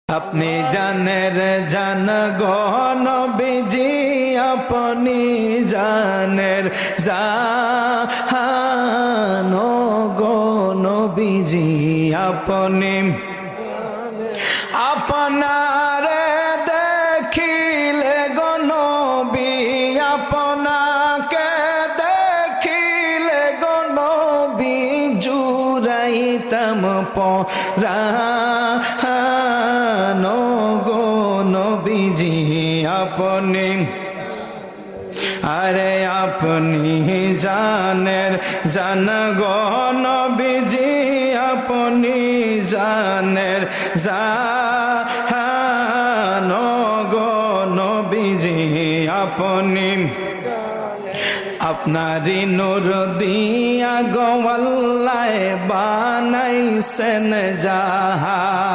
আপনি জানের জান গো নবীজি, আপনি জানের জান গো নবীজি, আপনি আপনারে দেখিলে গো নবী, আপনাকে দেখিলে গো নবী, জুড়াইতাম পরাণ গো নবীজি, আপনি আরে আপনি জানের জান গো নবীজি, আপনি জানের জান গো নবীজি, আপনি আপনারি নূর দিয়া গো আল্লাহ বানাইছেন জাহান।